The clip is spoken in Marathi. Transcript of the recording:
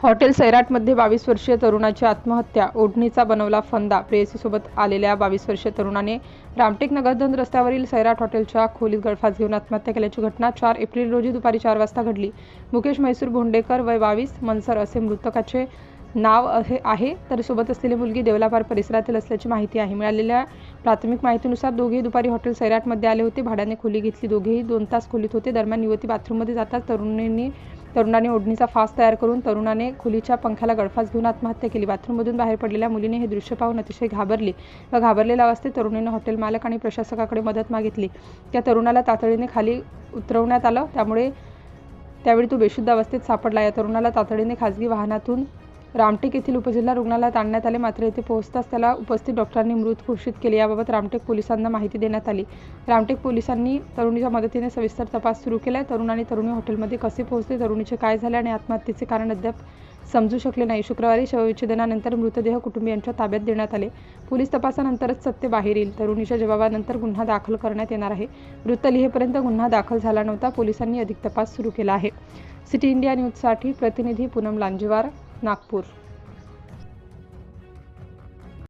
हॉटेल सैराटमध्ये 22 वर्षीय तरुणाची आत्महत्या, ओढणीचा बनवला फंदा. प्रेयसीसोबत आलेल्या 22 वर्षीय तरुणाने रामटेक नगरधन रस्त्यावरील सैराट हॉटेलच्या खोलीत गळफास घेऊन आत्महत्या केल्याची घटना 4 एप्रिल रोजी दुपारी 4 वाजता घडली. मुकेश म्हैसूर भोंडेकर वय 22 मनसर असे मृतकाचे नाव आहे, तर सोबत असलेली मुलगी देवलापार परिसरातील असल्याची माहिती आहे. मिळालेल्या प्राथमिक माहितीनुसार दोघेही दुपारी हॉटेल सैराटमध्ये आले होते. भाड्याने खोली घेतली. दोघेही 2 तास खोलीत होते. दरम्यान युवती बाथरूममध्ये जाताच तरुणाने ओढणीचा फास तयार करून तरुणाने खोलीच्या पंख्याला गळफास घेऊन आत्महत्या केली. बाथरूममधून बाहेर पडलेल्या मुलीने हे दृश्य पाहून अतिशय घाबरली व घाबरलेल्या अवस्थेत तरुणीने हॉटेल मालक आणि प्रशासकाकडे मदत मागितली. त्या तरुणाला तातडीने खाली उतरवण्यात आलं. त्यावेळी तो बेशुद्ध अवस्थेत सापडला. या तरुणाला तातडीने खासगी वाहनातून रामटेक येथील उपजिल्हा रुग्णालयात आणण्यात आले. मात्र येथे पोहोचताच त्याला उपस्थित डॉक्टरांनी मृत घोषित केले. याबाबत रामटेक पोलिसांना माहिती देण्यात आली. रामटेक पोलिसांनी तरुणीच्या मदतीने सविस्तर तपास सुरू केला. तरुण आणि तरुणी हॉटेलमध्ये कसे पोहोचले, तरुणीचे काय झाले आणि आत्महत्येचे कारण अद्याप समजू शकले नाही. शुक्रवारी शवविच्छेदनानंतर मृतदेह कुटुंबियांच्या ताब्यात देण्यात आले. पोलीस तपासानंतरच सत्य बाहेर येईल. तरुणीच्या जबाबानंतर गुन्हा दाखल करण्यात येणार आहे. वृत्त लिहेपर्यंत गुन्हा दाखल झाला नव्हता. पोलिसांनी अधिक तपास सुरू केला आहे. सिटी इंडिया न्यूजसाठी प्रतिनिधी पूनम लांजेवार, नागपूर.